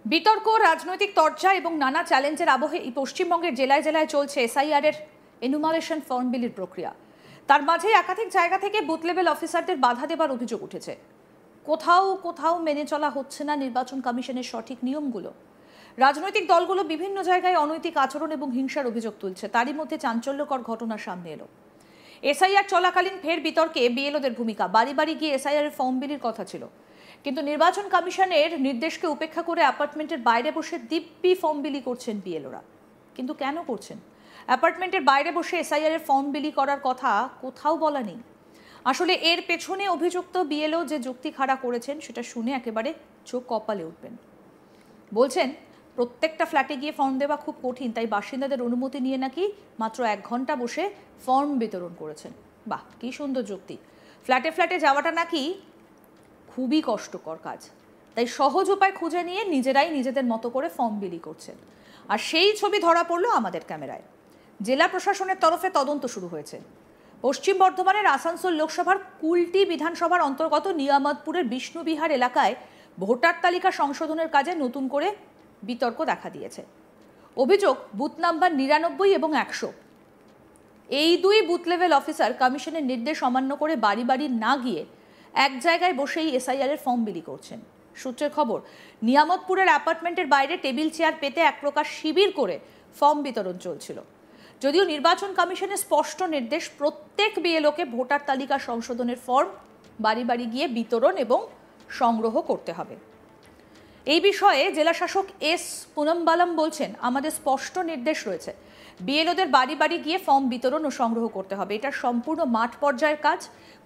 বিতর্ক, রাজনৈতিক চর্চা এবং নানা চ্যালেঞ্জের আবহে পশ্চিমবঙ্গের জেলায় জেলায় চলছে এসআইআর এর এনুমারেশন ফর্ম বিলির প্রক্রিয়া। তার মাঝে একাধিক জায়গা থেকে বুথ লেভেল অফিসারদের বাধা দেবার অভিযোগ উঠেছে। কোথাও কোথাও মেনে চলা হচ্ছে না নির্বাচন কমিশনের সঠিক নিয়মগুলো। রাজনৈতিক দলগুলো বিভিন্ন জায়গায় অনৈতিক আচরণ এবং হিংসার অভিযোগ তুলছে। তারই মধ্যে চাঞ্চল্যকর ঘটনা সামনে এলো। এসআইআর চলাকালীন ফের বিতর্কে বিএলওদের ভূমিকা। বাড়ি বাড়ি গিয়ে এসআইআর এর ফর্ম বিলির কথা ছিল, কিন্তু নির্বাচন কমিশনের নির্দেশকে উপেক্ষা করে অ্যাপার্টমেন্টের বাইরে বসে দিব্যি ফর্ম বিলি করছেন বিএলওরা। কিন্তু কেন করছেন? অ্যাপার্টমেন্টের বাইরে বসে এসআইআর এর ফর্ম বিলি করার কথা কোথাও বলা নেই। আসলে এর পেছনে অভিযুক্ত বিএলও যে যুক্তি খাড়া করেছেন সেটা শুনে একেবারে চোখ কপালে উঠবেন। বলছেন প্রত্যেকটা ফ্ল্যাটে গিয়ে ফর্ম দেওয়া খুব কঠিন, তাই বাসিন্দাদের অনুমতি নিয়ে নাকি মাত্র 1 ঘন্টা বসে ফর্ম বিতরণ করেছেন। বাহ, কি সুন্দর যুক্তি। ফ্ল্যাটে ফ্ল্যাটে যাওয়াটা নাকি খুবই কষ্টকর কাজ, তাই সহজ উপায় খুঁজে নিয়ে নিজেরাই নিজেদের মতো করে ফর্ম বিলি করছেন। আর সেই ছবি ধরা পড়লো আমাদের ক্যামেরায়। জেলা প্রশাসনের তরফে তদন্ত শুরু হয়েছে। পশ্চিম বর্ধমানের আসানসোল লোকসভার কুলটি বিধানসভার অন্তর্গত নিয়ামতপুরের বিষ্ণুবিহার এলাকায় ভোটার তালিকা সংশোধনের কাজে নতুন করে বিতর্ক দেখা দিয়েছে। অভিযোগ, বুথ নাম্বার 99 এবং 100 এই দুই বুথ লেভেল অফিসার কমিশনের নির্দেশ অমান্য করে বাড়ি বাড়ি না গিয়ে এক জায়গায় বসেই এসআইআর এর ফর্ম বিলি করছেন। সূত্রের খবর, নিয়ামতপুরের অ্যাপার্টমেন্টের বাইরে টেবিল চেয়ার পেতে এক প্রকার শিবির করে ফর্ম বিতরণ চলছিল। যদিও নির্বাচন কমিশনের স্পষ্ট নির্দেশ, প্রত্যেক বিএলওকে ভোটার তালিকা সংশোধনের ফর্ম বাড়ি বাড়ি গিয়ে বিতরণ এবং সংগ্রহ করতে হবে। এই বিষয়ে জেলা শাসক এস পুনম্বালাম বলছেন, আমাদের স্পষ্ট নির্দেশ রয়েছে, বিএলওদের বাড়ি বাড়ি গিয়ে ফর্ম বিতরণ ও সংগ্রহ করতে হবে। এটা সম্পূর্ণ মাঠ পর্যায়ের কাজ,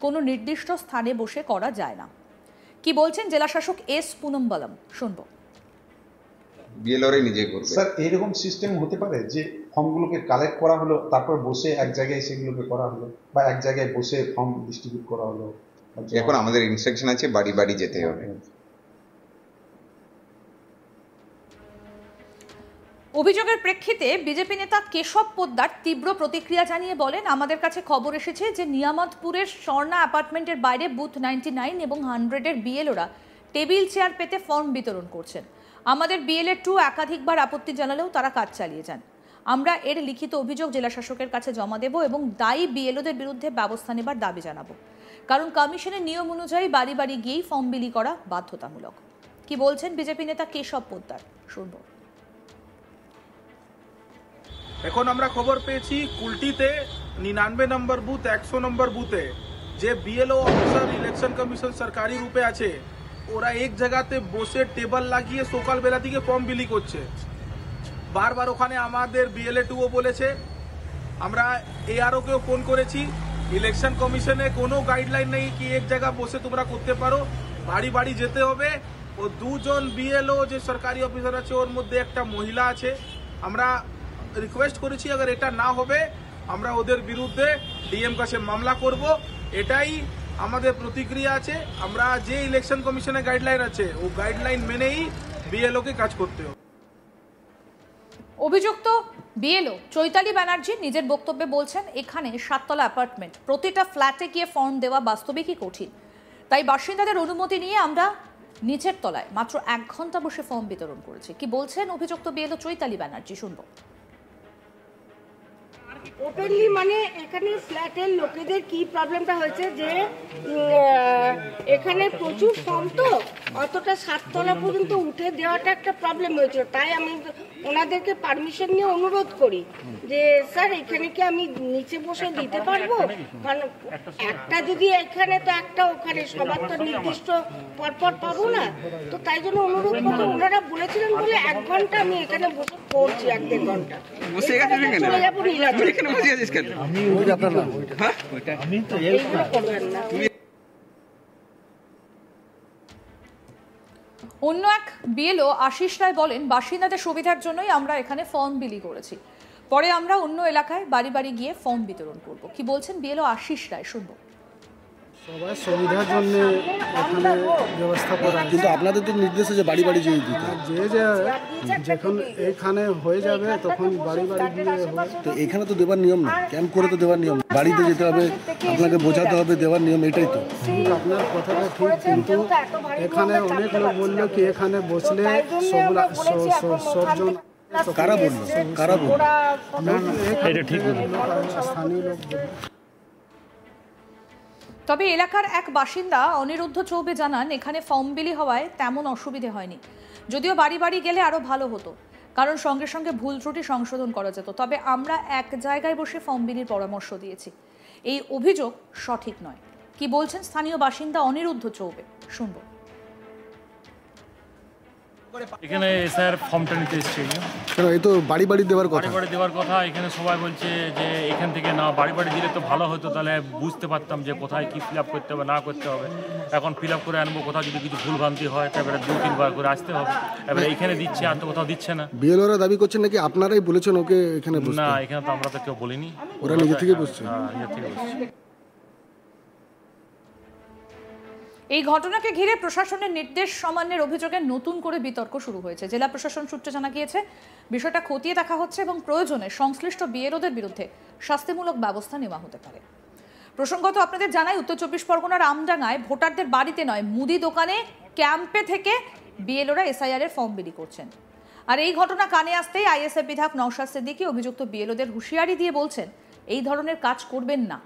কোনো নির্দিষ্ট স্থানে বসে করা যায় না। কি বলছেন জেলা শাসক এস পুনম্বালাম, শুনবো। বিএলওরাই নিজে করবে। স্যার, এইরকম সিস্টেম হতে পারে যে ফর্মগুলোকে কালেক্ট করা হলো, তারপর বসে এক জায়গায় সেগুলোকে করা হলো, বা এক জায়গায় বসে ফর্ম ডিস্ট্রিবিউট করা হলো। এখন আমাদের ইনস্ট্রাকশন আছে বাড়ি বাড়ি যেতে হবে। অভিযোগের প্রেক্ষিতে বিজেপি নেতা কেশব পোদ্দার তীব্র প্রতিক্রিয়া জানিয়ে বলেন, আমাদের কাছে খবর এসেছে যে নিয়ামতপুরের স্বর্ণা অ্যাপার্টমেন্টের বাইরে বুথ 99 এবং 100 এর বিএলওরা টেবিল চেয়ার পেতে ফর্ম বিতরণ করছেন। আমাদের বিএলএ2 একাধিকবার আপত্তি জানালেও তারা কাজ চালিয়ে যান। আমরা এর লিখিত অভিযোগ জেলা শাসকের কাছে জমা দেব এবং দায়ী বিএলওদের বিরুদ্ধে ব্যবস্থা নেবার দাবি জানাবো, কারণ কমিশনের নিয়ম অনুযায়ী বাড়ি বাড়ি গিয়েই ফর্ম বিলি করা বাধ্যতামূলক। কি বলছেন বিজেপি নেতা কেশব পোদ্দার, শুনবো। এখন আমরা খবর পেয়েছি কুলটিতে 99 নম্বর বুথ 100 নম্বর বুথে যে বিএলও অফিসার ইলেকশন কমিশন সরকারি রূপে আছে, ওরা এক জায়গাতে বসে টেবিল লাগিয়ে সকালবেলা থেকে ফর্ম বিলি করছে। বারবার ওখানে আমাদের বিএলএ2ও বলেছে, আমরা এআরওকেও ফোন করেছি, ইলেকশন কমিশনে কোনো গাইডলাইন নেই কি এক জায়গা বসে তোমরা করতে পারো, বাড়ি বাড়ি যেতে হবে। ও 2 জন বিএলও যে সরকারি অফিসার আছে ওর মধ্যে একটা মহিলা আছে। আমরা রিকোয়েস্ট করেছি, আগে এটা না হবে আমরা ওদের বিরুদ্ধে ডিএম কাছে মামলা করব। এটাই আমাদের প্রতিক্রিয়া আছে। আমরা যে ইলেকশন কমিশনের গাইডলাইন আছে ও গাইডলাইন মেনেই বিএলও কে কাজ করতে হবে। অভিযুক্ত বিএলও চৈতালি ব্যানার্জি নিজের বক্তব্যে বলছেন, এখানে 7 তলা অ্যাপার্টমেন্ট, প্রতিটা ফ্ল্যাটে গিয়ে ফর্ম দেওয়া বাস্তবিকই কঠিন, তাই বাসিন্দাদের অনুমতি নিয়ে আমরা নিচের তলায় মাত্র 1 ঘন্টা বসে ফর্ম বিতরণ করেছি। কি বলছেন অভিযুক্ত বিএলও চৈতালি ব্যানার্জি, শুনবো। ওপেনলি মানে এখানে ফ্ল্যাটের লোকেদের কি প্রবলেমটা হয়েছে যে এখানে প্রচুর ফর্ম, তো অতটা 7 তলা পর্যন্ত উঠে দেওয়াটা একটা প্রবলেম হয়েছিল। তাই আমি ওনাদেরকে পারমিশন নিয়ে অনুরোধ করি যে স্যার এখানে কি আমি নিচে বসে দিতে পারবো, কারণ একটা যদি এখানে তো একটা ওখানে, সবার তো নির্দিষ্ট পরপর পাবো না। তো তাই জন্য অনুরোধ করতে ওনারা বলেছিলেন বলে 1 ঘন্টা আমি এখানে বসে পড়ছি, 1-1.5 ঘন্টা চলে যাবো নীলাচল। অন্য এক বিএলও আশিস রায় বলেন, বাসিন্দাদের সুবিধার জন্যই আমরা এখানে ফর্ম বিলি করেছি, পরে আমরা অন্য এলাকায় বাড়ি বাড়ি গিয়ে ফর্ম বিতরণ করব। কি বলছেন বিএলও আশিস রায়, শুনবো। সবার সুবিধার জন্য এখানে ব্যবস্থা করা, কিন্তু আপনাদের তো নির্দেশ আছে বাড়ি বাড়ি যেয়ে দিতে। যে যখন এখানে হয়ে যাবে তখন বাড়ি বাড়ি গিয়ে হবে। তো এখানে তো দেওয়ার নিয়ম না, ক্যাম্প করে তো দেওয়ার নিয়ম, বাড়িতে যেতে হবে, আপনাকে বোঝাতে হবে, দেওয়ার নিয়ম এটাই তো। কিন্তু আপনার কথাটা ঠিক, কিন্তু এখানে অনেক লোক বললো কি এখানে বসলে সবজন। কারা বললো? কারা বললো? এটা ঠিক স্থানীয় লোক। তবে এলাকার এক বাসিন্দা অনিরুদ্ধ চৌবে জানান, এখানে ফর্ম বিলি হওয়ায় তেমন অসুবিধে হয়নি, যদিও বাড়ি বাড়ি গেলে আরো ভালো হতো, কারণ সঙ্গে সঙ্গে ভুল ত্রুটি সংশোধন করা যেত। তবে আমরা এক জায়গায় বসে ফর্ম বিলির পরামর্শ দিয়েছি। এই অভিযোগ সঠিক নয়। কি বলছেন স্থানীয় বাসিন্দা অনিরুদ্ধ চৌবে, শুনবো। এখানে স্যার ফর্মটা নিতে এসেছি, কেন এই তো বাড়ি বাড়ি দেওয়ার কথা। বাড়ি বাড়ি দেওয়ার কথা। এখানে সবাই বলছে যে এখান থেকে না, বাড়ি বাড়ি দিলে তো ভালো হতো, তাহলে বুঝতে পারতাম যে কোথায় কি ফিল আপ করতে হবে না করতে হবে। এখন ফিল আপ করে আনবো, কোথাও যদি কিছু ভুলভ্রান্তি হয় তারপরে 2-3 বার করে আসতে হবে। এবারে এখানে দিচ্ছে আর তো কোথাও দিচ্ছে না। বিএলওরা দাবি করছেন নাকি আপনারাই বলেছেন ওকে এখানে বসতে? না, এখানে তো আমরা তো কেউ বলিনি, ওরা নিজে থেকে বসছে। হ্যাঁ, নিজে থেকে বসছে। এই ঘটনাকে ঘিরে প্রশাসনের নির্দেশ অমান্যের অভিযোগে নতুন করে বিতর্ক শুরু হয়েছে। জেলা প্রশাসন সূত্রে জানা গিয়েছে, বিষয়টা খতিয়ে দেখা হচ্ছে এবং প্রয়োজনে সংশ্লিষ্ট বিএলওদের বিরুদ্ধে শাস্তিমূলক ব্যবস্থা নেওয়া হতে পারে। প্রসঙ্গত আপনাদের জানাই, উত্তর 24 পরগনার আমডাঙ্গায় ভোটারদের বাড়িতে নয়, মুদি দোকানে ক্যাম্পে থেকে বিএলওরা এসআইআর এর ফর্ম বিলি করছেন। আর এই ঘটনা কানে আসতেই আইএসএফ বিধায়ক নওশাদ সিদ্দিকী অভিযুক্ত বিএলওদের হুঁশিয়ারি দিয়ে বলছেন, এই ধরনের কাজ করবেন না।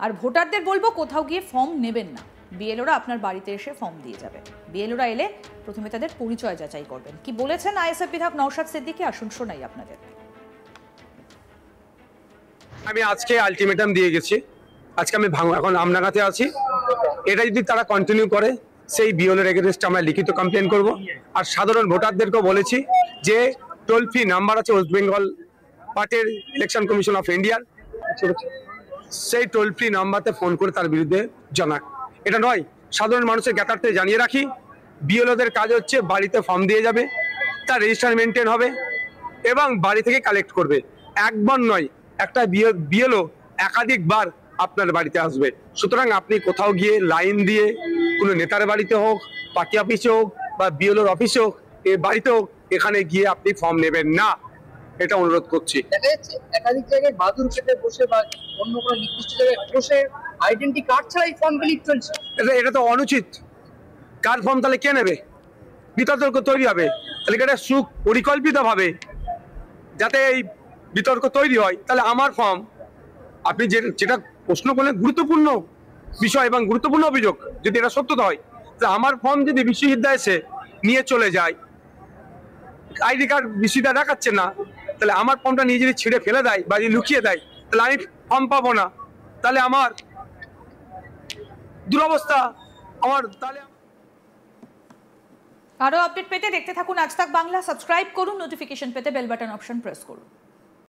আর ভোটারদের বলবো, কোথাও গিয়ে ফর্ম নেবেন না, বিএলওরা আপনার বাড়িতে এসে ফর্ম দিয়ে যাবে। বিএলওরা এলে প্রথমে তাদের পরিচয় যাচাই করবেন। কি বলেছেন আইএসএফ বিধায়ক নওশাদ সিদ্দিকী, আসুন শোনাই আপনাদের। আমি আজকে আলটিমেটাম দিয়ে গেছি, আজকে আমি এখন আমডাঙ্গাতে আছি। এটা যদি তারা কন্টিনিউ করে, সেই বিএলওর এগেইনস্টে আমরা লিখিত কমপ্লেন করব। আর সাধারণ ভোটারদেরকেও বলেছি যে টোল ফ্রি নাম্বার আছে ওয়েস্ট বেঙ্গল পার্টির ইলেকশন কমিশন অফ ইন্ডিয়ার, সেই টোল ফ্রি নাম্বারতে ফোন করে তার বিরুদ্ধে জানাক। এটা নয়, সাধারণ মানুষের জ্ঞাতার্থে জানিয়ে রাখি, বিএলওদের কাজ হচ্ছে বাড়িতে ফর্ম দিয়ে যাবে, তার রেজিস্টার মেনটেন হবে এবং বাড়ি থেকে কালেক্ট করবে। একবার নয়, একটা বিএলও একাধিকবার আপনার বাড়িতে আসবে। সুতরাং আপনি কোথাও গিয়ে লাইন দিয়ে কোনো নেতার বাড়িতে হোক, পার্টি অফিসে হোক বা বিএলওর অফিসে হোক, এ বাড়িতে হোক, এখানে গিয়ে আপনি ফর্ম নেবেন না, এটা অনুরোধ করছি। দেখা যাচ্ছে একাধিক জায়গায় বাদুর খেতে বসে বা অন্য কোনো নির্দিষ্ট জায়গায় বসে আইডেন্টি কার্ড ছাড়াই ফর্ম বিলি চলছে। এটা তো অনুচিত। কার ফর্ম তাহলে কে নেবে? বিতর্ক তৈরি হবে। তাহলে এটা সুপরিকল্পিত ভাবে যাতে এই বিতর্ক তৈরি হয়, তাহলে আমার ফর্ম, আপনি যেটা প্রশ্ন করলেন গুরুত্বপূর্ণ বিষয় এবং গুরুত্বপূর্ণ অভিযোগ, যদি এটা সত্যতা হয়, তাহলে আমার ফর্ম যদি বিশ্ববিদ্যালয়ে এসে নিয়ে চলে যায়, আইডি কার্ড বিশ্ববিদ্যালয় দেখাচ্ছে না, তাহলে আমার ফর্মটা নিয়ে যদি ছিঁড়ে ফেলে দেয় বা যদি লুকিয়ে দেয়, তাহলে আমি ফর্ম পাবো না। তাহলে আমার দুরবস্থা। তাহলে আরো আপডেট পেতে দেখতে থাকুন আজ তাক বাংলা। সাবস্ক্রাইব করুন, নোটিফিকেশন পেতে বেল বাটন অপশন প্রেস করুন।